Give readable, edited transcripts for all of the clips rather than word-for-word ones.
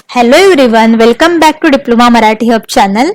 Hello everyone, welcome back to diploma Marathi hub channel.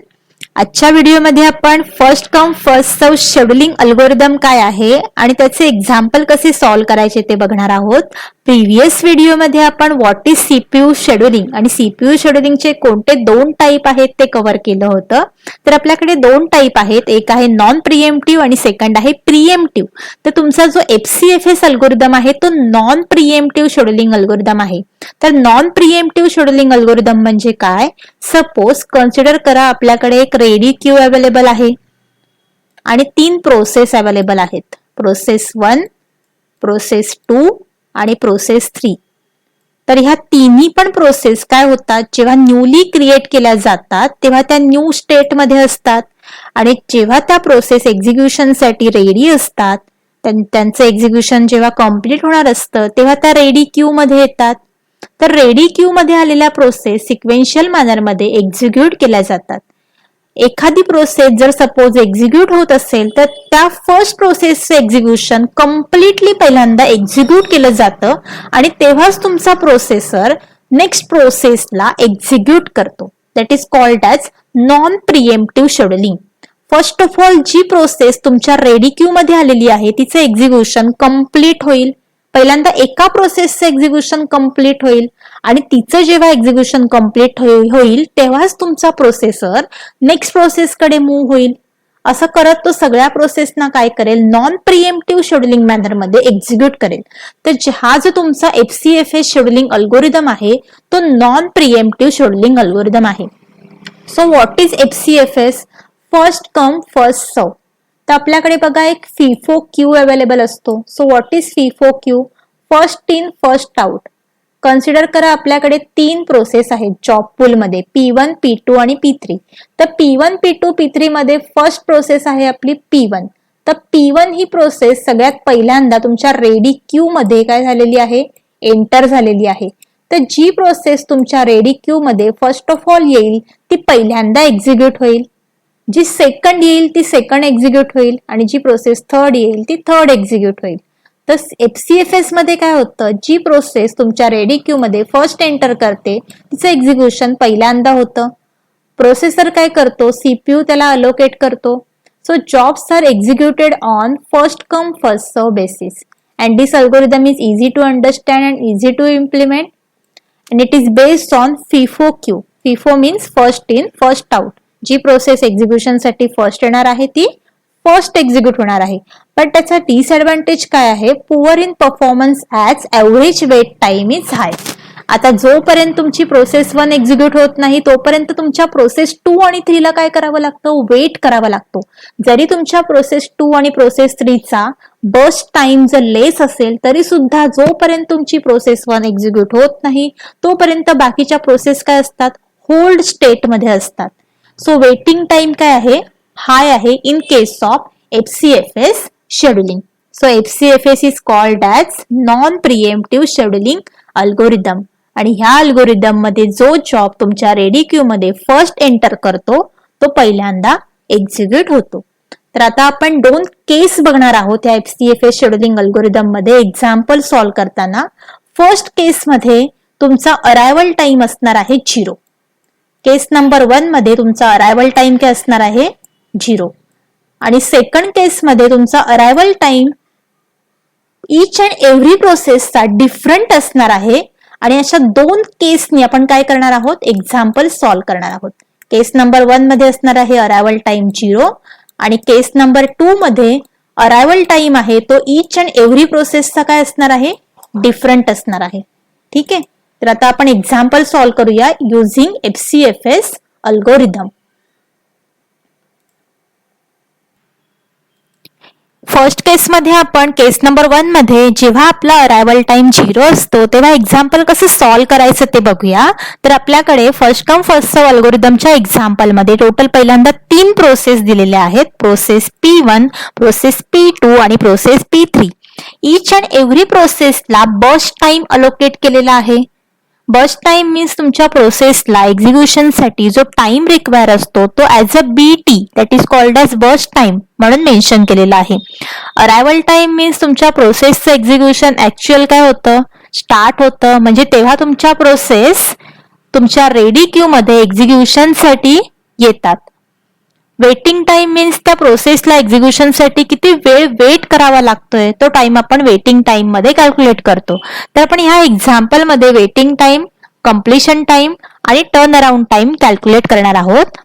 आजच्या व्हिडिओमध्ये आपण first come first serve scheduling algorithm काय आहे आणि त्याचे एक्झाम्पल कसे सॉल्व्ह करायचे ते बघणार आहोत. प्रिव्हियस व्हिडिओमध्ये आपण व्हॉट इज सीपीयू शेड्यूलिंग आणि सीपीयू शेड्यूलिंगचे कोणते दोन टाईप आहेत ते कव्हर केलं होतं. तर आपल्याकडे दोन टाईप आहेत, एक आहे नॉन प्रिएम्प्टिव्ह आणि सेकंड आहे प्रिएम्प्टिव्ह. तर तुमचा जो FCFS अल्गोरिदम आहे तो नॉन प्रिएम्प्टिव्ह शेड्यूलिंग अल्गोरिदम आहे. तर नॉन प्रिएम्प्टिव्ह शेड्यूलिंग अल्गोरिदम म्हणजे काय? सपोज कन्सिडर करा आपल्याकडे एक रेडी क्यू अवेलेबल आहे आणि 3 प्रोसेस अवेलेबल आहेत, प्रोसेस 1, प्रोसेस 2 आणि प्रोसेस 3. तर ह्या तिन्ही पण प्रोसेस काय होतात, जेव्हा न्यूली क्रिएट केल्या जातात तेव्हा त्या न्यू स्टेट मध्ये असतात आणि जेव्हा त्या प्रोसेस एक्झिक्युशनसाठी रेडी असतात, त्यांचं एक्झिक्युशन जेव्हा कम्प्लीट होणार असतं तेव्हा त्या रेडी क्यू मध्ये येतात. तर रेडी क्यू मध्ये आलेल्या प्रोसेस सिक्वेन्शियल मॅनर मध्ये एक्झिक्यूट केल्या जातात. एखादी प्रोसेस जर सपोज एक्झिक्यूट होत असेल तर त्या फर्स्ट प्रोसेसचं एक्झिक्युशन कम्प्लिटली पहिल्यांदा एक्झिक्यूट केलं जातं आणि तेव्हाच तुमचा प्रोसेसर नेक्स्ट प्रोसेसला एक्झिक्यूट करतो. That is called as non preemptive scheduling. First of all जी प्रोसेस तुमच्या रेडी क्यू मध्ये आलेली आहे तिचं एक्झिक्युशन कम्प्लीट होईल. पहिल्यांदा एका प्रोसेसचं एक्झिक्युशन कम्प्लीट होईल आणि तिचं जेव्हा एक्झिक्युशन कम्प्लीट होईल तेव्हाच तुमचा प्रोसेसर नेक्स्ट प्रोसेसकडे मूव्ह होईल. असं करत तो सगळ्या प्रोसेसना काय करेल, नॉन प्रिएम्प्टिव्ह शेड्यूलिंग मॅनर मध्ये एक्झिक्यूट करेल. तर हा जो तुमचा FCFS शेड्यूलिंग अल्गोरिदम आहे तो नॉन प्रिएम्प्टिव्ह शेड्यूलिंग अल्गोरिदम आहे. So what is FCFS? First come first सर्व. तर आपल्याकडे बघा एक फिफो क्यू अवेलेबल असतो. So what is FIFO Q? First in first out. Consider करा आपल्याकडे 3 प्रोसेस आहेत जॉब पूल मध्ये, P1, P2 आणि P3. तर P1, P2, P3 मध्ये फर्स्ट प्रोसेस आहे आपली P1. तर P1 ही प्रोसेस सगळ्यात पहिल्यांदा तुमच्या रेडी क्यू मध्ये काय झालेली आहे, एंटर झालेली आहे. तर जी प्रोसेस तुमच्या रेडी क्यू मध्ये फर्स्ट ऑफ ऑल येईल ती पहिल्यांदा एक्झिक्यूट होईल, जी सेकंड येईल ती सेकंड एक्झिक्यूट होईल आणि जी प्रोसेस थर्ड येईल ती थर्ड एक्झिक्यूट होईल. तर FCFS मध्ये काय होतं, जी प्रोसेस तुमच्या रेडी क्यू मध्ये फर्स्ट एंटर करते तिचं एक्झिक्युशन पहिल्यांदा होतं. प्रोसेसर काय करतो, CPU त्याला अलोकेट करतो. So jobs are executed on first come first serve basis and this algorithm is easy to understand and easy to implement and it is based on FIFO queue. FIFO means first in first out. जी process execution साठी first येणार आहे ती first execute होणार आहे. पण त्याचा disadvantage काय आहे, poor in performance as average wait time is high. आता जोपर्यंत तुमची प्रोसेस 1 एक्झिक्यूट होत नाही तोपर्यंत तुमच्या प्रोसेस 2 आणि 3 ला काय करावं लागतं, वेट करावा लागतो. जरी तुमच्या प्रोसेस 2 आणि प्रोसेस 3 चा बर्स्ट टाइम जर लेस असेल तरी सुद्धा जोपर्यंत तुमची प्रोसेस 1 एक्झिक्यूट होत नाही तोपर्यंत बाकीच्या प्रोसेस काय असतात, होल्ड स्टेट मध्ये असतात. सो वेटिंग टाइम काय आहे, हाय आहे in case of FCFS scheduling. So FCFS is called as non preemptive scheduling algorithm आणि ह्या अल्गोरिदम मध्ये जो जॉब तुमच्या रेडी क्यू मध्ये फर्स्ट एंटर करतो तो पहिल्यांदा एक्झिक्यूट होतो. तर आता आपण 2 केस बघणार आहोत या FCFS शेड्यूलिंग अल्गोरिदम मध्ये एक्झाम्पल सॉल्व्ह करताना. फर्स्ट केस मध्ये तुमचा अरायवल टाइम असणार आहे 0. केस नंबर 1 मध्ये तुमचा अरायवल टाइम काय असणार आहे, 0. आणि सेकंड केस मध्ये तुमचा arrival time each and every प्रोसेसचा डिफरंट असणार आहे आणि अशा 2 केसनी आपण काय करणार आहोत, एक्झाम्पल सॉल्व्ह करणार आहोत. केस नंबर 1 मध्ये असणार आहे अरायवल टाइम 0 आणि केस नंबर 2 मध्ये अरायवल टाइम आहे तो ईच अँड एव्हरी प्रोसेसचा काय असणार आहे, डिफरंट असणार आहे. ठीक आहे. तर आता आपण एक्झाम्पल सॉल्व्ह करूया युझिंग FCFS अल्गोरिदम. फर्स्ट केस मध्ये आपण केस नंबर 1 मध्ये जेव्हा आपला अरायवल टाइम 0 असतो तेव्हा एक्झाम्पल कसं सॉल्व्ह करायचं ते बघूया. तर आपल्याकडे फर्स्ट कम फर्स्ट सर्व अल्गोरिदमच्या एक्झाम्पल मध्ये टोटल पहिल्यांदा 3 प्रोसेस दिलेल्या आहेत, प्रोसेस P1, प्रोसेस P2 आणि process P3. Each and every प्रोसेसला बर्स्ट टाइम अलोकेट केलेला आहे. बर्स्ट टाइम मीन्स तुमच्या प्रोसेसला एक्झिक्युशनसाठी जो टाइम रिक्वायर असतो तो as a BT that is called as burst time म्हणून मेन्शन केलेला आहे. अरायवल टाइम मीन्स तुमच्या प्रोसेसचं एक्झिक्युशन ऍक्च्युअल काय होतं, स्टार्ट होतं, म्हणजे तेव्हा तुमच्या प्रोसेस तुमच्या रेडी क्यू मध्ये एक्झिक्युशनसाठी येतात. वेटिंग टाइम मीन्स त्या प्रोसेसला एक्झिक्युशनसाठी किती वेळ वेट करावा लागतोय तो टाइम आपण वेटिंग टाइम मध्ये कॅल्क्युलेट करतो. तर आपण ह्या एक्झाम्पल मध्ये वेटिंग टाइम, कम्प्लिशन टाइम आणि टर्न अराउंड टाइम कॅल्क्युलेट करणार आहोत.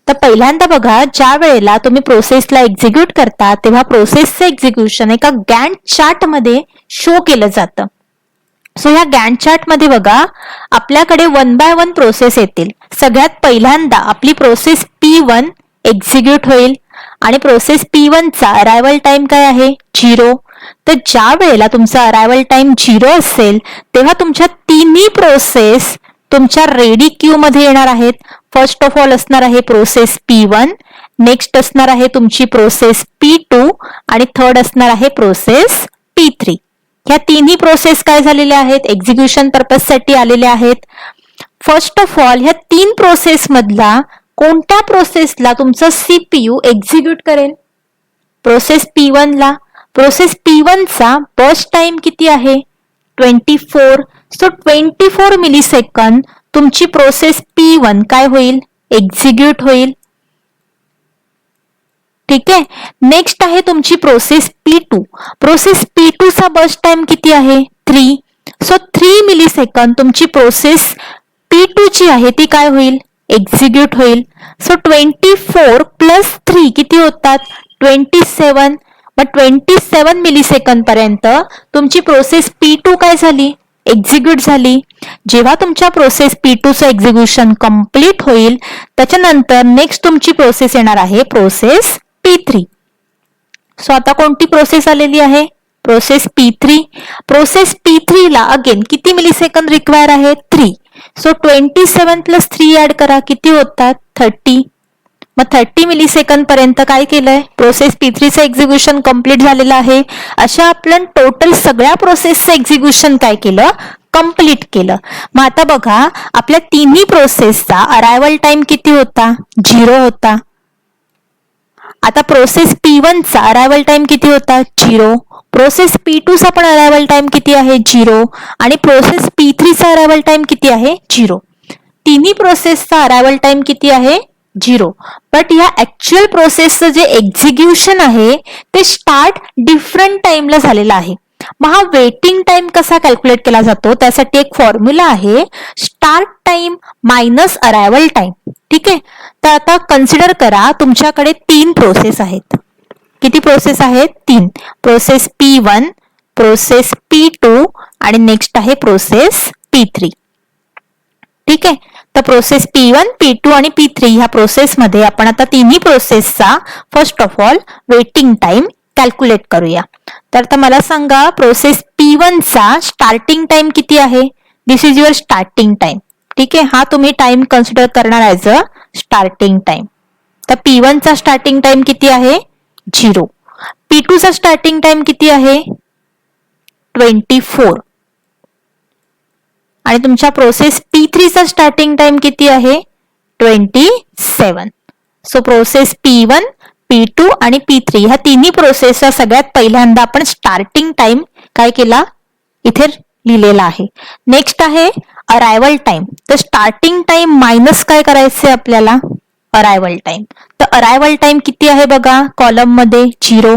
तर पहिल्यांदा बघा, ज्या वेळेला तुम्ही प्रोसेसला एक्झिक्यूट करता तेव्हा प्रोसेसचं एक्झिक्युशन एका गॅन्ट चार्ट मध्ये शो केलं जातं. सो ह्या गॅन्ट चार्ट मध्ये बघा, आपल्याकडे 1 बाय 1 प्रोसेस येतील. सगळ्यात पहिल्यांदा आपली प्रोसेस P1 एक्झिक्यूट होईल आणि प्रोसेस P1 चा अरायवल टाइम काय आहे 0. तर ज्या वेळेला तुमचा अरायवल टाइम 0 असेल तेव्हा तुमच्या तिन्ही प्रोसेस तुमच्या रेडी क्यू मध्ये येणार आहेत. फर्स्ट ऑफ ऑल असणार आहे प्रोसेस P1, नेक्स्ट असणार आहे तुमची प्रोसेस P2 आणि थर्ड असणार आहे प्रोसेस P3. ह्या तिन्ही प्रोसेस काय झालेल्या आहेत, एक्झिक्युशन पर्पज साठी आलेल्या आहेत. फर्स्ट ऑफ ऑल ह्या 3 प्रोसेस मधला कोणत्या प्रोसेसला तुमचं सीपीयू एक्झिक्यूट करेल, प्रोसेस P1 ला. प्रोसेस P1 चा बर्स्ट टाइम किती आहे 24. सो 24 मिलीसेकंद तुमची प्रोसेस P1 काय होईल, एक्झिक्यूट होईल. ठीक आहे. नेक्स्ट आहे तुमची प्रोसेस P2. प्रोसेस P2 चा बर्स्ट टाइम किती आहे 3. सो 3 मिलीसेकंद तुमची प्रोसेस P2 ची आहे ती काय होईल, एक्झिक्यूट होईल. सो 24 प्लस 3 किती होतात 27. मग 27 मिलीसेकंद पर्यंत तुमची प्रोसेस P2 काय झाली, एक्झिक्यूट झाली. जेव्हा तुमच्या प्रोसेस P2 चं एक्झिक्युशन कंप्लीट होईल त्याच्यानंतर नेक्स्ट तुमची प्रोसेस येणार आहे प्रोसेस P3. सो आता कोणती प्रोसेस आलेली आहे, प्रोसेस P3. प्रोसेस P3 ला अगेन किती मिलीसेकंद रिक्वायर आहे 3. सो 27 प्लस 3 ऍड करा किती होतात 30. मग 30 मिलीसेकंद पर्यंत काय केलंय, प्रोसेस P3 चं एक्झिक्युशन कंप्लीट झालेलं आहे. अशा आपण टोटल सगळ्या प्रोसेसचं एक्झिक्युशन काय केलं, कंप्लीट केलं. मग आता बघा, आपल्या तिन्ही प्रोसेसचा अरायवल टाइम किती होता 0 होता. आता प्रोसेस P1 चा अरायवल टाइम किती होता 0. प्रोसेस P2 चा पण अरायवल टाइम किती आहे 0 आणि प्रोसेस P3 चा अरायवल टाइम किती आहे 0. तिन्ही प्रोसेसचा अरायवल टाइम किती आहे 0. बट या ऍक्च्युअल प्रोसेसचं जे एक्झिक्युशन आहे ते स्टार्ट डिफरंट टाइमला झालेलं आहे. मग हा वेटिंग टाइम कसा कॅल्क्युलेट केला जातो, त्यासाठी एक फॉर्म्युला आहे, start time minus arrival time. ठीक आहे. तर आता कन्सिडर करा तुमच्याकडे 3 प्रोसेस आहेत. किती प्रोसेस आहेत 3. प्रोसेस P1, प्रोसेस P2 आणि नेक्स्ट आहे प्रोसेस P3. ठीक आहे. तर प्रोसेस P1, P2 आणि P3 ह्या प्रोसेसमध्ये आपण आता तिन्ही प्रोसेसचा first of all waiting time calculate करूया. तर आता मला सांगा, प्रोसेस P1 चा स्टार्टिंग टाइम किती आहे, दिस इज युअर स्टार्टिंग टाइम. ठीक आहे. हा तुम्ही टाइम कन्सिडर करणार ऍज अ स्टार्टिंग टाइम. तर P1 चा स्टार्टिंग टाइम किती आहे 0. P2 चा स्टार्टिंग टाइम किती आहे 24 आणि तुमच्या प्रोसेस P3 चा स्टार्टिंग टाइम किती आहे 27. सो प्रोसेस P1, P2 आणि P3 ह्या तिन्ही प्रोसेसचा सगळ्यात पहिल्यांदा आपण स्टार्टिंग टाइम काय केला इथे लिहिलेला आहे. नेक्स्ट आहे अरायवल टाइम. तर स्टार्टिंग टाइम मायनस काय करायचंय आपल्याला अरायवल टाइम. तर अरायवल टाइम किती आहे बघा कॉलम मध्ये 0.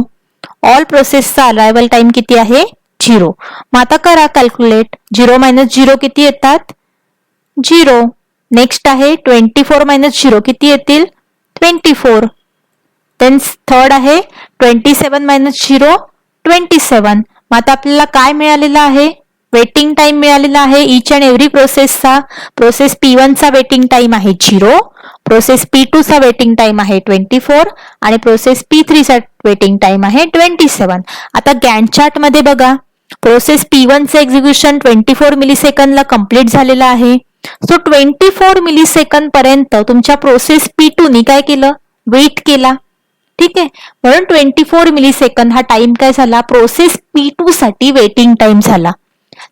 ऑल प्रोसेसचा अरायवल टाइम किती आहे 0. मग आता करा कॅल्क्युलेट. 0 मायनस 0 किती येतात 0. नेक्स्ट आहे 24 मायनस 0 किती येतील 24. देन थर्ड आहे 27 मायनस 0 27. मग आता आपल्याला काय मिळालेलं आहे वेटिंग टाइम मिळालेला आहे इच अँड एव्हरी प्रोसेसचा. प्रोसेस P1 चा वेटिंग टाइम आहे 0, प्रोसेस P2 चा वेटिंग टाइम आहे 24 आणि प्रोसेस P3 चा वेटिंग टाइम आहे 27. आता गॅन्ट चार्ट मध्ये बघा, प्रोसेस P1 चे एक्झिक्युशन 24 मिलीसेकंदला कंप्लीट झालेलं आहे. सो 24 मिलीसेकंद पर्यंत तुमच्या प्रोसेस P2 नी काय केलं वेट केला. ठीक आहे. म्हणून 24 मिलीसेकंद हा टाइम काय झाला प्रोसेस P2 साठी वेटिंग टाइम झाला.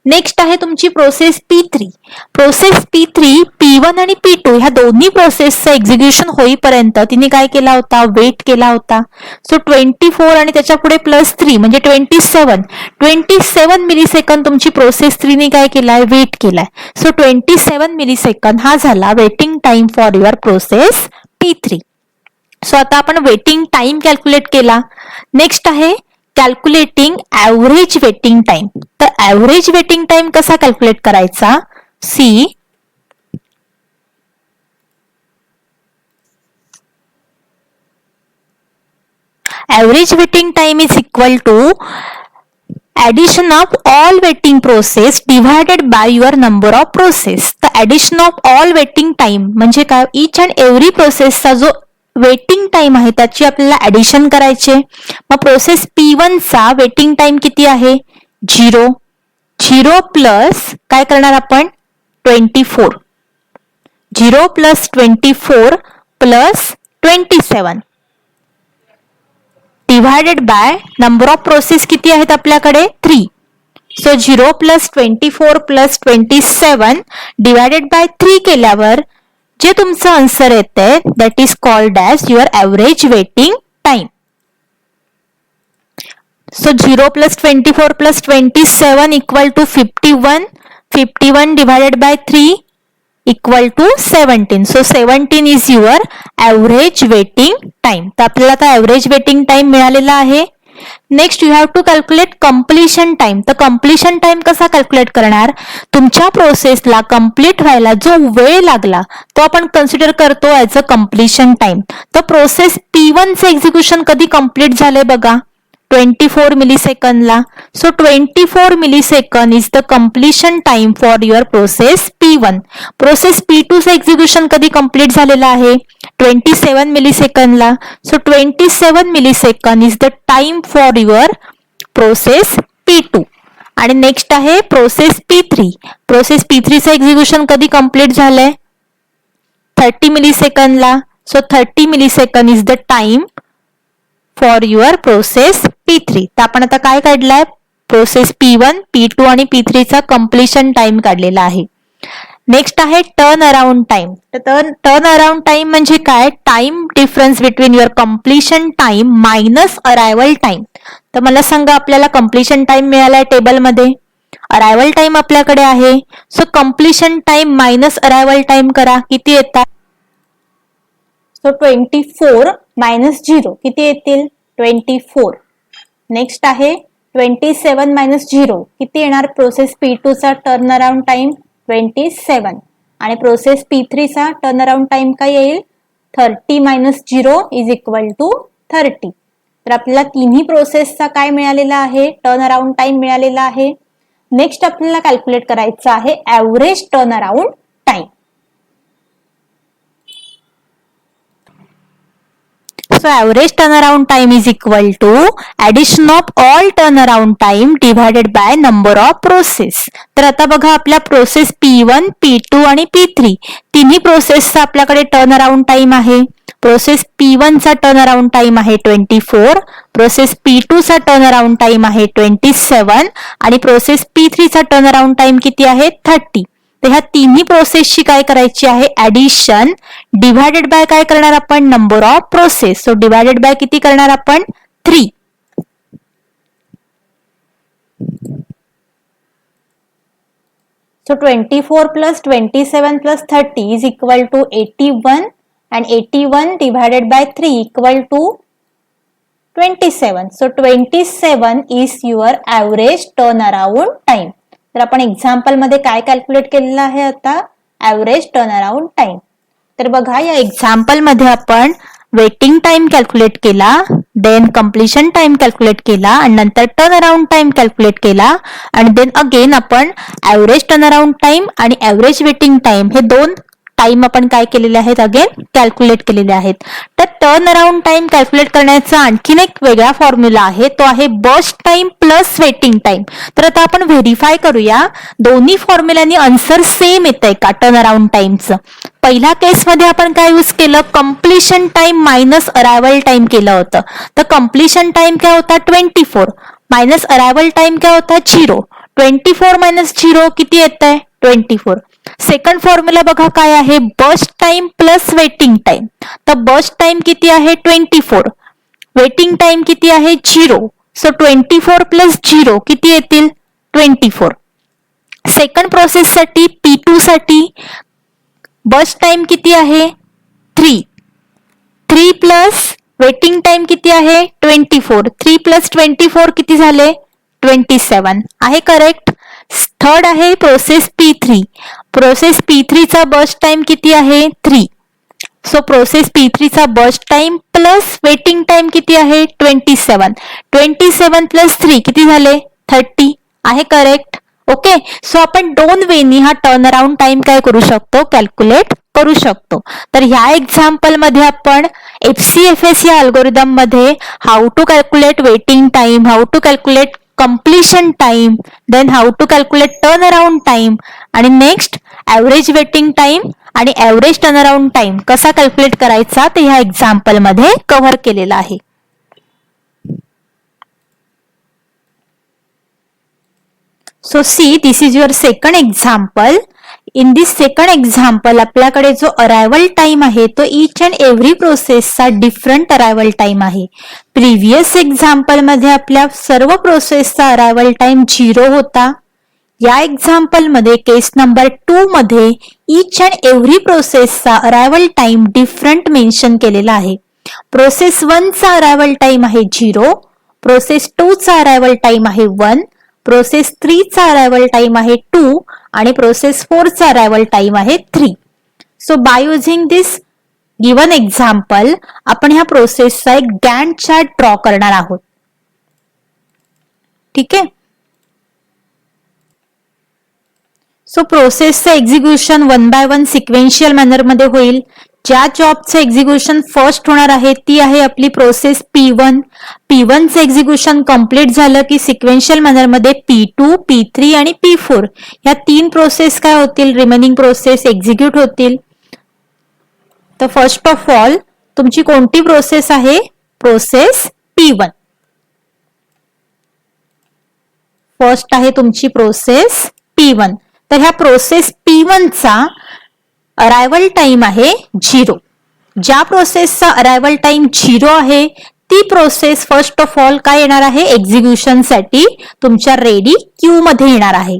नेक्स्ट आहे तुमची process P3. Process P3 P1 P1 आणि P2 ह्या दोन्ही प्रोसेसचं एक्झिक्युशन होईपर्यंत तिने काय केला होता, वेट केला होता. सो 24 आणि त्याच्या पुढे +3 म्हणजे 27 मिलीसेकंद तुमची प्रोसेस 3 ने काय केलाय, वेट केलाय. सो 27 मिलीसेकंद हा झाला waiting time for your process P3. So आता आपण वेटिंग टाइम कॅल्क्युलेट केला. नेक्स्ट आहे कॅल्क्युलेटिंग ऍव्हरेज वेटिंग टाइम. तर ऍव्हरेज वेटिंग टाइम कसा कॅल्क्युलेट करायचा, C average waiting time is equal to addition of all waiting process divided by your number of process. तर addition of all waiting time म्हणजे काय, each and every process चा जो waiting time आहे त्याची आपल्याला ऍडिशन करायचे. मग प्रोसेस P1 चा वेटिंग टाइम किती आहे, 0 प्लस काय करणार आपण 24, 0 plus 24 plus 27 divided by number of process किती आहेत आपल्याकडे 3. So 0 plus 24 plus 27 divided by 3 केल्यावर जे तुमचं आन्सर येते that is called as your average waiting time. So 0 plus 24 plus 27 equal to 51 divided by 3 equal to 17. So 17 is your average waiting time. तर आपल्याला आता ॲव्हरेज वेटिंग टाइम मिळालेला आहे. Next you have to calculate completion time. तर completion time कसा calculate करणार, तुमच्या प्रोसेसला कम्प्लीट व्हायला जो वेळ लागला तो आपण कन्सिडर करतो ॲज अ कम्प्लिशन टाइम. तर प्रोसेस P1 चे एक्झिक्युशन कधी कम्प्लीट झाले बघा, 24 मिलीसेकंदला. So 24 millisecond is the completion time for your process P1. Process P2 चे एक्झिक्युशन कधी कम्प्लीट झालेलं आहे, 27 मिलीसेकंदला. So 27 millisecond is the time for your process P2. आणि नेक्स्ट आहे प्रोसेस P3. प्रोसेस P3 चे एक्झिक्युशन कधी कम्प्लीट झालंय, 30 मिलीसेकंदला. So 30 millisecond is the time for your process P3. तर आपण आता काय काढलाय, प्रोसेस P1, P2 आणि P3 चा कम्प्लिशन टाइम काढलेला आहे. नेक्स्ट आहे टर्न अराउंड टाइम. तर टर्न अराउंड टाइम म्हणजे काय, time difference between your completion time minus arrival time. तर मला सांगा आपल्याला कम्प्लिशन टाइम मिळालाय टेबलमध्ये, अरायवल टाइम आपल्याकडे आहे. So completion time minus arrival time करा, किती येतात. सो 24 मायनस 0 किती येतील, 24. नेक्स्ट आहे 27 मायनस 0 किती येणार, प्रोसेस P2 चा टर्न अराउंड टाइम 27 आणि प्रोसेस P3 चा टर्न अराउंड टाइम काय येईल, 30 मायनस 0 इज इक्वल टू 30. तर आपल्याला तिन्ही प्रोसेसचा काय मिळालेला आहे, टर्न अराउंड टाइम मिळालेला आहे. नेक्स्ट आपल्याला कॅल्क्युलेट करायचं आहे average turn around time. So average turnaround time is equal to addition of all turnaround time divided by number of process. तर आता बघा आपल्या प्रोसेस P1, P2 आणि P3 तिन्ही प्रोसेसचा आपल्याकडे टर्न अराउंड टाइम आहे. प्रोसेस P1 चा टर्न अराउंड टाइम आहे 24, प्रोसेस P2 चा टर्न अराउंड टाइम आहे 27 आणि प्रोसेस P3 चा टर्न अराउंड टाइम किती आहे 30. तर ह्या तिन्ही प्रोसेसची काय करायची आहे, ऍडिशन डिवायडेड बाय काय करणार आपण, number of process. So divided by किती करणार आपण, 3. So 24 plus 27 plus 30 is equal to 81 and 81 divided by 3 equal to 27. So 27 is your average turnaround time. तर आपण एक्झाम्पल मध्ये काय कॅल्क्युलेट केलेलं आहे आता, ऍव्हरेज टर्न अराउंड टाइम. तर बघा या एक्झाम्पल मध्ये आपण वेटिंग टाइम कॅल्क्युलेट केला, देन कम्प्लिशन टाइम कॅल्क्युलेट केला आणि नंतर टर्न अराउंड टाइम कॅल्क्युलेट केला आणि देन अगेन आपण ऍव्हरेज टर्न अराउंड टाइम आणि ऍव्हरेज वेटिंग टाइम हे दोन टाइम आपण काय केलेले आहेत, अगेन कॅल्क्युलेट केलेले आहेत. तर टर्न अराउंड टाइम कॅल्क्युलेट करण्याचा आणखीन एक वेगळा फॉर्म्युला आहे, तो आहे burst time plus waiting time. तर आता आपण व्हेरीफाय करूया दोन्ही फॉर्म्युलांनी आन्सर सेम येतंय का टर्न अराउंड टाइमचं. पहिल्या केसमध्ये आपण काय यूज केलं, completion time minus arrival time केलं होतं. तर कम्प्लिशन टाइम काय होता 24 मायनस अरायवल टाइम काय होता 0. 24 मायनस 0 किती येत आहे 24. सेकंड फॉर्म्युला बघा काय आहे, burst time plus waiting time. तर बर्स्ट टाइम किती आहे 24, वेटिंग टाइम किती आहे 0. सो 24 प्लस 0 किती येतील 24. सेकंड प्रोसेस साठी P2 साठी बर्स्ट टाइम किती आहे 3 प्लस वेटिंग टाइम किती आहे 24. 3 प्लस 24 किती झाले 27. आहे करेक्ट. थर्ड आहे प्रोसेस P3. प्रोसेस P3 चा बर्स्ट टाइम किती आहे 3. सो प्रोसेस P3 चा burst time plus waiting time किती आहे 27. 27 प्लस 3 किती झाले 30. आहे करेक्ट. ओके. सो आपण दोन वेनी हा टर्न अराउंड टाइम काय करू शकतो, कॅल्क्युलेट करू शकतो. तर ह्या एक्झाम्पल मध्ये आपण FCFS या अल्गोरिदम मध्ये how to calculate waiting time, how to calculate completion time, then how to calculate turn around time आणि नेक्स्ट ऍव्हरेज वेटिंग टाइम आणि ऍव्हरेज टर्न अराउंड टाइम कसा कॅल्क्युलेट करायचा ते ह्या एक्झाम्पल मध्ये कव्हर केलेला आहे. So see, this is your second example. In this second example, आपल्याकडे जो अरायवल टाइम आहे तो each and every प्रोसेसचा डिफरंट अरायवल टाइम आहे. प्रिव्हियस एक्झाम्पल मध्ये आपल्या सर्व प्रोसेसचा अरायवल टाइम 0 होता. या एक्झाम्पल मध्ये केस नंबर 2 मध्ये each and every प्रोसेसचा अरायवल टाइम डिफरंट मेन्शन केलेला आहे. प्रोसेस 1 चा अरायवल टाइम आहे 0, प्रोसेस 2 चा अरायवल टाइम आहे 1, प्रोसेस 3 चा अरायवल टाइम आहे 2 आणि प्रोसेस 4 चा अरायवल टाइम आहे 3. So by using this given example आपण ह्या प्रोसेसचा एक गॅन्ट चार्ट ड्रॉ करणार आहोत. ठीक आहे. सो प्रोसेसचं एक्झिक्युशन 1 बाय 1 सिक्वेन्शियल मॅनर मध्ये होईल. ज्या जॉबचं एक्झिक्युशन फर्स्ट होणार आहे ती आहे आपली प्रोसेस P1. P1चं एक्झिक्युशन कंप्लीट झालं की सिक्वेन्शियल मॅनर मध्ये P2, P3 आणि P4 ह्या 3 प्रोसेस काय होतील, रिमेनिंग प्रोसेस एक्झिक्यूट होतील. तर फर्स्ट ऑफ ऑल तुमची कोणती प्रोसेस आहे, प्रोसेस P1. फर्स्ट आहे तुमची प्रोसेस P1. तर ह्या प्रोसेस P1 चा अरायवल टाइम आहे 0. ज्या प्रोसेसचा अरायवल टाइम 0 आहे ती प्रोसेस फर्स्ट ऑफ ऑल काय येणार आहे, एक्झिक्युशन साठी तुमच्या रेडी क्यू मध्ये येणार आहे.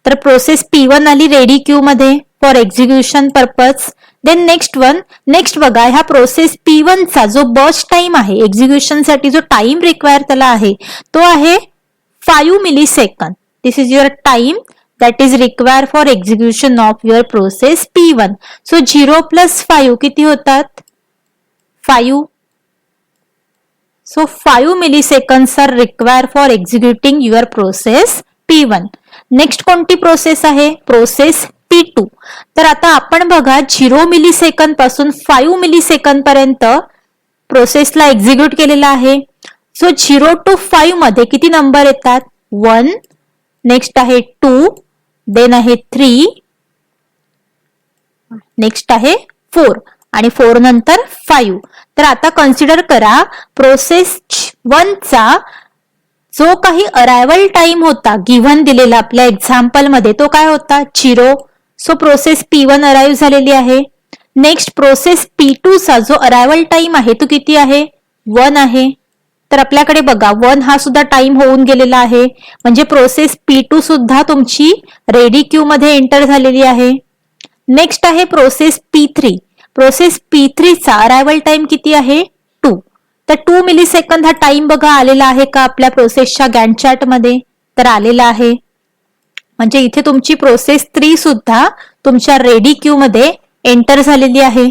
तर प्रोसेस P1 आली रेडी क्यू मध्ये for execution purpose. Then next बघा, ह्या प्रोसेस P1 चा जो बर्स्ट टाइम आहे एक्झिक्युशन साठी जो टाइम रिक्वायर त्याला आहे तो आहे 5 millisecond. This is your time that is required for execution of your process P1. So 0 plus 5 किती होतात 5. So 5 milliseconds are required for executing your process P1. Next कोणती प्रोसेस आहे, प्रोसेस P2. तर आता आपण बघा 0 मिलीसेकंद पासून 5 millisecond पर्यंत प्रोसेसला एक्झिक्यूट केलेला आहे. सो 0 to 5 मध्ये किती नंबर येतात 1, नेक्स्ट आहे 2, देन आहे 3, नेक्स्ट आहे 4 आणि 4 नंतर 5. तर आता कन्सिडर करा प्रोसेस 1 चा जो काही अरायवल टाइम होता गिव्हन दिलेला आपल्या एक्झाम्पल मध्ये तो काय होता 0. सो प्रोसेस P1 अराईव्ह झालेली आहे. नेक्स्ट प्रोसेस P2 चा जो अरायवल टाइम आहे तो किती आहे 1 आहे. तर आपल्याकडे बघा 1 हा सुद्धा टाइम होऊन गेलेला आहे म्हणजे प्रोसेस P2 सुद्धा तुमची रेडी क्यू मध्ये एंटर झालेली आहे. नेक्स्ट आहे प्रोसेस P3. प्रोसेस P3 चा अरायवल टाइम किती आहे 2. तर 2 मिलीसेकंद हा टाइम बघा आलेला आहे का आपल्या प्रोसेसच्या गॅन्ट चार्ट मध्ये, तर आलेला आहे. म्हणजे इथे तुमची प्रोसेस 3 सुद्धा तुमच्या रेडी क्यू मध्ये एंटर झालेली आहे.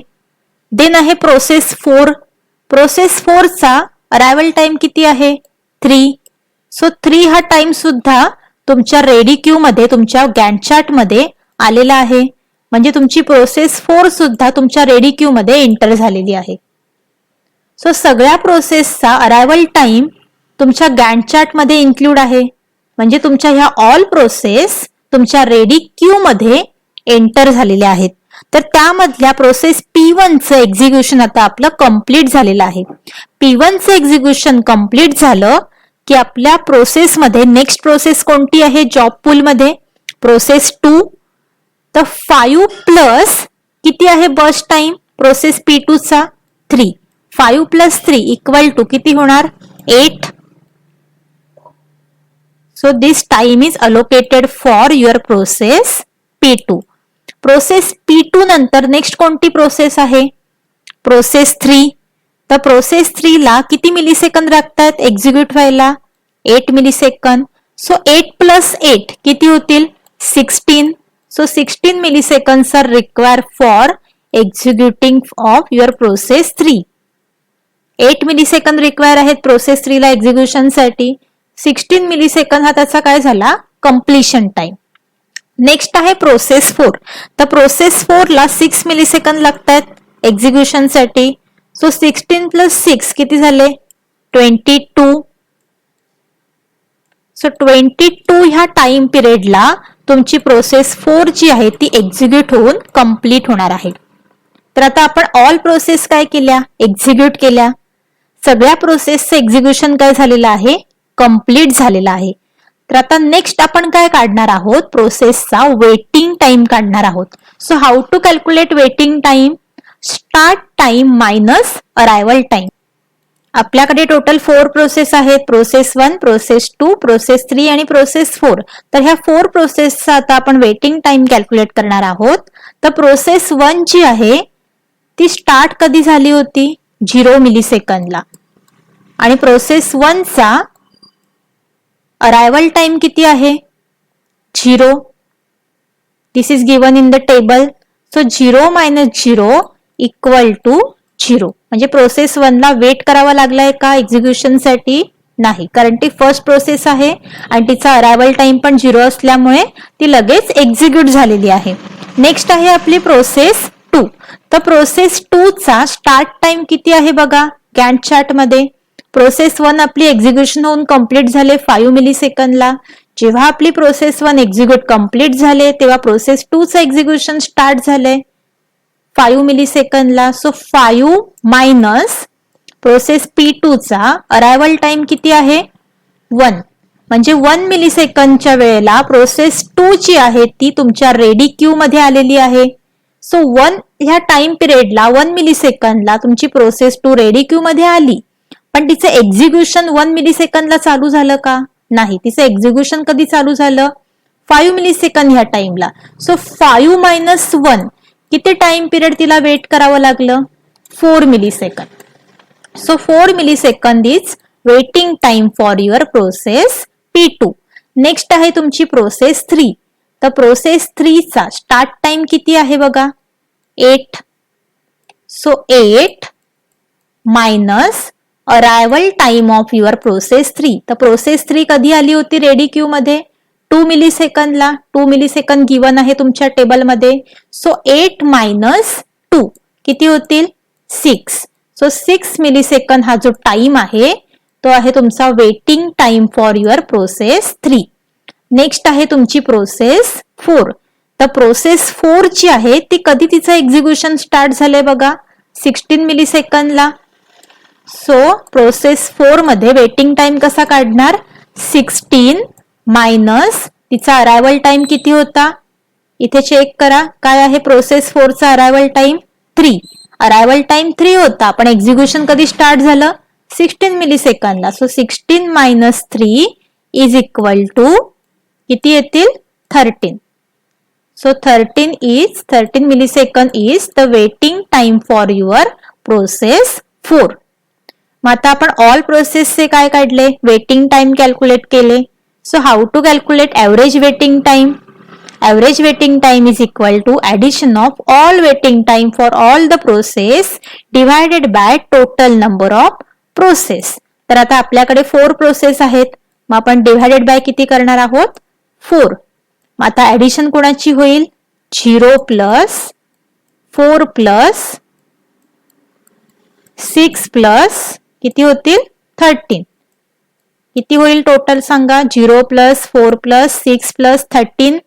देन आहे प्रोसेस 4. प्रोसेस 4 चा अरायवल टाइम किती आहे 3. सो 3 हा टाइम सुद्धा तुमच्या रेडी क्यू मध्ये तुमच्या गॅन्ट चार्ट मध्ये आलेला आहे. म्हणजे तुमची प्रोसेस 4 सुद्धा तुमच्या रेडी क्यू मध्ये एंटर झालेली आहे. सो सगळ्या प्रोसेसचा अरायवल टाइम तुमच्या गॅन्ट चार्ट मध्ये इन्क्लूड आहे. म्हणजे तुमच्या ह्या ऑल प्रोसेस तुमच्या रेडी क्यू मध्ये एंटर झालेल्या आहेत. तर त्यामधल्या प्रोसेस P1 चं एक्झिक्युशन आता आपलं कंप्लीट झालेलं आहे. P1 चं एक्झिक्युशन कंप्लीट झालं की आपल्या प्रोसेसमध्ये नेक्स्ट प्रोसेस कोणती आहे जॉब पूल मध्ये, प्रोसेस 2. तर 5 प्लस किती आहे बर्स्ट टाइम प्रोसेस P2 चा 3. 5 प्लस 3 इक्वल टू किती होणार 8. So this time is allocated for your process P2. Process P2 नंतर नेक्स्ट कोणती प्रोसेस आहे प्रोसेस 3. तर प्रोसेस 3 ला किती मिलीसेकंद लागतात एक्झिक्यूट व्हायला 8 मिलीसेकंद. सो 8 प्लस 8 किती होतील 16. So 16 milliseconds are required for executing of your process 3. 8 millisecond require आहेत प्रोसेस 3 ला एक्झिक्युशन साठी. 16 मिलीसेकंद हा त्याचा काय झाला कम्प्लिशन टाइम. नेक्स्ट आहे प्रोसेस 4. तर प्रोसेस 4 ला 6 मिलीसेकंद लागतात एक्झिक्युशन साठी. सो 16 प्लस 6 किती झाले 22. सो 22 ह्या टाइम पिरियडला तुमची प्रोसेस 4 जी आहे ती एक्झिक्यूट होऊन कंप्लीट होणार आहे. तर आता आपण ऑल प्रोसेस काय केल्या एक्झिक्यूट केल्या. सगळ्या प्रोसेसचं एक्झिक्युशन काय झालेलं आहे कंप्लीट झालेलं आहे. तर आता नेक्स्ट आपण काय काढणार आहोत प्रोसेसचा वेटिंग टाइम काढणार आहोत. So how to calculate waiting time start time minus arrival time. आपल्याकडे टोटल 4 प्रोसेस आहेत प्रोसेस 1 प्रोसेस 2 प्रोसेस 3 आणि प्रोसेस 4. तर ह्या 4 प्रोसेसचा आता आपण वेटिंग टाइम कॅल्क्युलेट करणार आहोत. तर प्रोसेस 1 जी आहे ती स्टार्ट कधी झाली होती 0 मिलीसेकंदला आणि प्रोसेस 1 चा अरायवल टाइम किती आहे 0. This is given in the table. So 0 minus 0 equal to 0. म्हणजे प्रोसेस 1 ला वेट करावा लागलाय का एक्झिक्युशन साठी नाही कारण ती फर्स्ट प्रोसेस आहे आणि तिचा अरायवल टाइम पण 0 असल्यामुळे ती लगेच एक्झिक्यूट झालेली आहे. नेक्स्ट आहे आपली प्रोसेस 2. तर प्रोसेस 2 चा स्टार्ट टाइम किती आहे बघा गॅन्ट चार्ट मध्ये. प्रोसेस 1 आपली एक्झिक्युशन होऊन कंप्लीट झाले 5 मिलीसेकंदला. जेव्हा आपली प्रोसेस 1 एक्झिक्यूट कंप्लीट झाले तेव्हा प्रोसेस 2 चं एक्झिक्युशन स्टार्ट झाले 5 मिलीसेकंदला. सो 5 मायनस प्रोसेस P2 चा अरायवल टाइम किती आहे 1. म्हणजे 1 मिलीसेकंदच्या वेळेला प्रोसेस 2 जी आहे ती तुमच्या रेडी क्यू मध्ये आलेली आहे. सो 1 ह्या टाइम पिरियडला 1 मिलीसेकंदला तुमची प्रोसेस 2 रेडी क्यू मध्ये आली पण तिचं एक्झिक्युशन 1 मिलीसेकंदला चालू झालं का नाही. तिचं एक्झिक्युशन कधी चालू झालं 5 मिलीसेकंद ह्या टाइमला. सो 5 मायनस 1 किती टाइम पिरियड तिला वेट करावं लागलं 4 millisecond. So 4 millisecond is waiting time for your process P2. Next आहे तुमची प्रोसेस 3. तर प्रोसेस 3 चा स्टार्ट टाइम किती आहे बघा 8. So 8 minus arrival time of your process 3. तर प्रोसेस 3 कधी आली होती रेडी क्यू मध्ये 2 मिलीसेकंदला. 2 मिलीसेकंद गिवन आहे तुमच्या टेबलमध्ये. सो 8 मायनस 2 किती होतील 6. सो 6 मिलीसेकंद हा जो टाइम आहे तो आहे तुमचा waiting time for your process 3. Next आहे तुमची प्रोसेस 4. तर प्रोसेस 4 जी आहे ती कधी तिचं एक्झिक्युशन स्टार्ट झालंय बघा 16 मिलीसेकंदला. सो प्रोसेस 4 मध्ये वेटिंग टाइम कसा काढणार 16 मायनस तिचा अरायवल टाइम किती होता इथे चेक करा काय आहे प्रोसेस 4 चा अरायवल टाइम 3. अरायवल टाइम 3 होता पण एक्झिक्युशन कधी स्टार्ट झालं 16 मिलीसेकंदला. So 16 minus 3 is equal to किती येतील 13. So 13 millisecond is the waiting time for your process 4. मग आता आपण ऑल प्रोसेसचे काय काढले वेटिंग टाइम कॅल्क्युलेट केले. So how to calculate average waiting time. Average waiting time is equal to addition of all waiting time for all the process divided by total number of process. तर आता आपल्याकडे 4 process आहेत मग आपण divided by किती करणार आहोत 4. मग आता ऍडिशन कोणाची होईल 0 प्लस 4 प्लस 6 प्लस किती होतील 13. किती होईल टोटल सांगा 0 plus 4 plus 6 plus 13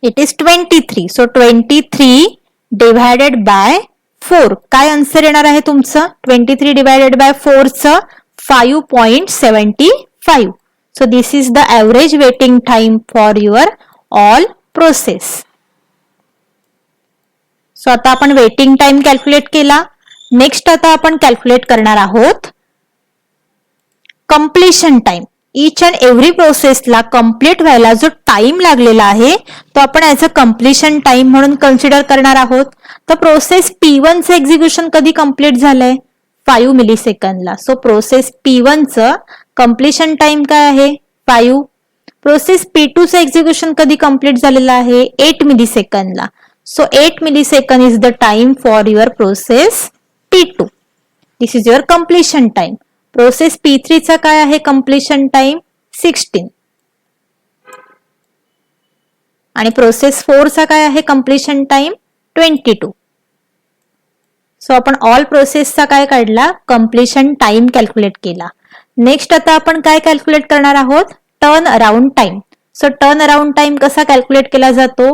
it is 23. So 23 divided by 4 काय आन्सर येणार आहे तुमचं 23 डिवायडेड बाय 4 चं 5.75. So this is the average waiting time for your all process. So आता आपण वेटिंग टाइम कॅल्क्युलेट केला. नेक्स्ट आता आपण कॅल्क्युलेट करणार आहोत completion time. Each and every प्रोसेसला कंप्लीट व्हायला जो टाइम लागलेला आहे तो आपण ऍज अ कंप्लीशन टाइम म्हणून कन्सिडर करणार आहोत. तर प्रोसेस P1 चं एक्झिक्युशन कधी कंप्लीट झालंय 5 मिली सेकंदला. सो प्रोसेस P1 चं कंप्लीशन टाइम काय आहे 5. प्रोसेस P2 चं एक्झिक्युशन कधी कंप्लीट झालेलं आहे 8 मिली सेकंदला. So 8 millisecond is the time for your process P2. This is your completion time. Process P3 चा काय आहे कंप्लीशन टाइम 16 आणि प्रोसेस 4 चा काय आहे कंप्लीशन टाइम 22. सो आपण ऑल प्रोसेसचा काय काढला कंप्लीशन टाइम कॅल्क्युलेट केला. नेक्स्ट आता आपण काय कॅल्क्युलेट करणार आहोत turn around time. So turn around time कसा कॅल्क्युलेट केला जातो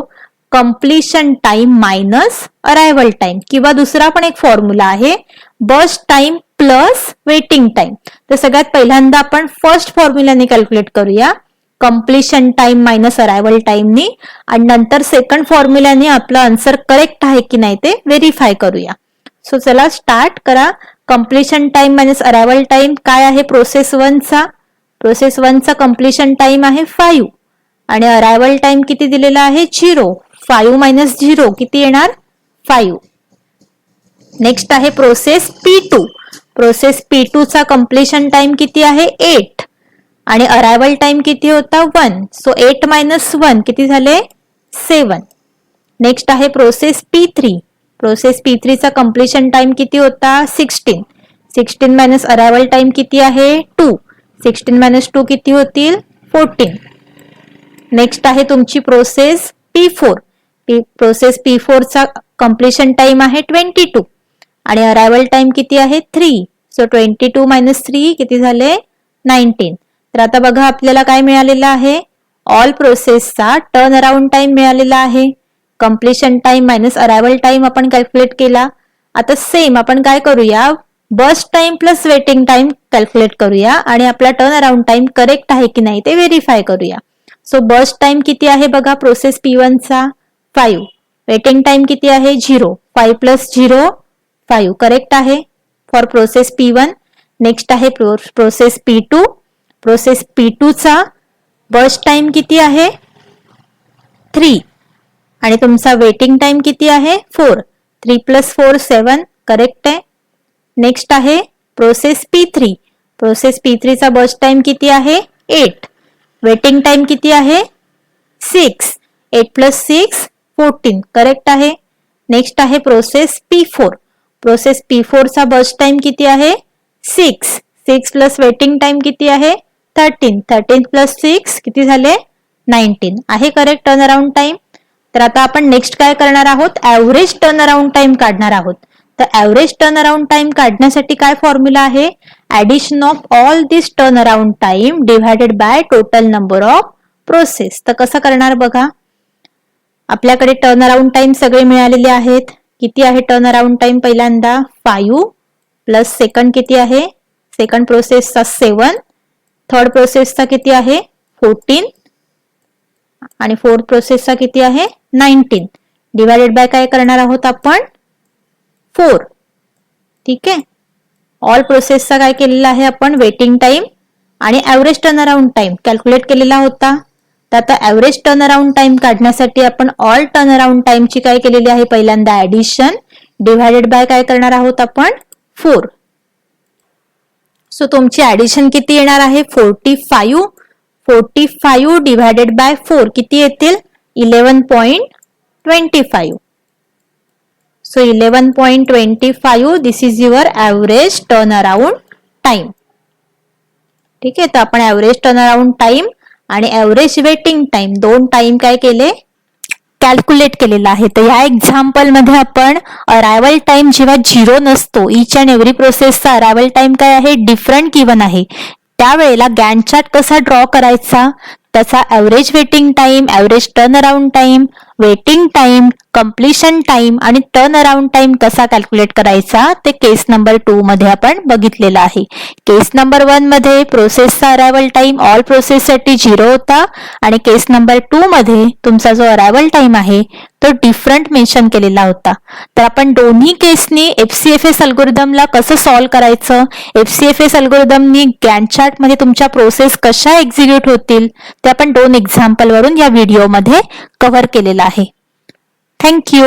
completion time minus arrival time किंवा दुसरा पण एक फॉर्म्युला आहे burst time plus waiting time. तर सगळ्यात पहिल्यांदा आपण फर्स्ट फॉर्म्युलाने कॅल्क्युलेट करूया कंप्लीशन टाइम मायनस अरायवल टाइमनी आणि नंतर सेकंड फॉर्म्युलाने आपलं आन्सर करेक्ट आहे की नाही ते व्हेरीफाय करूया. सो चला स्टार्ट करा. Completion time minus arrival time काय आहे प्रोसेस 1 चा. प्रोसेस 1 चा कंप्लीशन टाइम आहे 5 आणि अरायवल टाइम किती दिलेला आहे 0. 5 मायनस 0 किती येणार 5. नेक्स्ट आहे प्रोसेस P2. प्रोसेस P2 चा कंप्लीशन टाइम किती आहे 8 आणि अरायवल टाइम किती होता 1. सो 8 मायनस 1 किती झाले 7. नेक्स्ट आहे प्रोसेस P3. प्रोसेस P3 चा कंप्लीशन टाइम किती होता 16. 16 मायनस अरायवल टाइम किती आहे 2. 16 मायनस 2 किती होतील 14. नेक्स्ट आहे तुमची प्रोसेस P4. प्रोसेस P4 चा कंप्लीशन टाइम आहे 22 आणि अरायवल टाइम किती आहे 3. सो 22 मायनस 3 किती झाले 19. तर आता बघा आपल्याला काय मिळालेलं आहे ऑल प्रोसेसचा टर्न अराउंड टाइम मिळालेला आहे. Completion time minus arrival time आपण कॅल्क्युलेट केला. आता सेम आपण काय करूया burst time plus waiting time calculate करूया आणि आपला टर्न अराउंड टाइम करेक्ट आहे की नाही ते व्हेरीफाय करूया. सो बर्स्ट टाइम किती आहे बघा प्रोसेस P1 चा 5. वेटिंग टाइम किती आहे 0. 5 प्लस 0 5 करेक्ट आहे फॉर प्रोसेस P1. नेक्स्ट आहे प्रोसेस P2. प्रोसेस P2 चा बर्स्ट टाइम किती आहे 3 आणि तुमचा वेटिंग टाइम किती आहे 4. 3 प्लस 4 7 करेक्ट आहे. नेक्स्ट आहे प्रोसेस P3. प्रोसेस P3 चा बर्स्ट टाइम किती आहे 8. वेटिंग टाइम किती आहे 6. 8 प्लस 6 14 करेक्ट आहे. नेक्स्ट आहे प्रोसेस P4. प्रोसेस P4 चा बर्स्ट टाइम किती आहे 6. 6 प्लस वेटिंग टाइम किती आहे 13. 13 प्लस 6 किती झाले 19 आहे करेक्ट टर्न अराउंड टाइम. तर आता आपण नेक्स्ट काय करणार आहोत ऍव्हरेज टर्न अराउंड टाइम काढणार आहोत. तर ऍव्हरेज टर्न अराउंड टाइम काढण्यासाठी काय फॉर्म्युला आहे addition of all this turn around time divided by total number of process. तर कसं करणार बघा आपल्याकडे टर्न अराउंड टाइम सगळे मिळालेले आहेत. किती आहे टर्न अराउंड टाइम पहिल्यांदा 5 प्लस सेकंड किती आहे सेकंड प्रोसेसचा 7. थर्ड प्रोसेसचा किती आहे 14 आणि फोर्थ प्रोसेसचा किती आहे 19 डिवायडेड बाय काय करणार आहोत आपण 4. ठीक आहे. ऑल प्रोसेसचा काय केलेला आहे आपण वेटिंग टाइम आणि average turn around time calculate केलेला होता. तर आता ऍव्हरेज टर्न अराउंड टाइम काढण्यासाठी आपण ऑल टर्न अराउंड टाइमची काय केलेली आहे पहिल्यांदा ऍडिशन डिव्हायडेड बाय काय करणार आहोत आपण 4. सो तुमची ऍडिशन किती येणार आहे 45. 45 डिव्हायडेड बाय 4 किती येतील 11.25. So 11.25 this is your average turn around time. ठीक आहे. तर आपण ऍव्हरेज टर्न अराउंड टाइम आणि ऍव्हरेज वेटिंग टाइम दोन टाइम काय केले कॅल्क्युलेट केलेला आहे. तर या एक्झाम्पल मध्ये आपण अरायवल टाइम जेव्हा 0 नसतो ईच अँड एव्हरी प्रोसेसचा अरायवल टाइम काय आहे डिफरंट गिवन आहे त्यावेळेला गॅन्ट चार्ट कसा ड्रॉ करायचा त्याचा average waiting time, average turn around time, waiting time, completion time आणि टर्न अराउंड टाइम कसा कॅल्क्युलेट करायचा ते केस नंबर 2 मध्ये आपण बघितलेलं आहे. केस नंबर 1 मध्ये प्रोसेसचा अरायवल टाइम ऑल प्रोसेससाठी 0 होता आणि केस नंबर 2 मध्ये तुमचा जो अरायवल टाइम आहे तो डिफरंट मेन्शन केलेला होता. तर आपण दोन्ही केसनी FCFS अल्गोरिदमला कसं सॉल्व्ह करायचं, FCFS अल्गोरिदमनी गॅन्ट चार्ट मध्ये तुमच्या प्रोसेस कशा एक्झिक्यूट होतील ते आपण 2 एक्झाम्पल वरून या व्हिडिओमध्ये कव्हर केलेलं आहे. थँक्यू.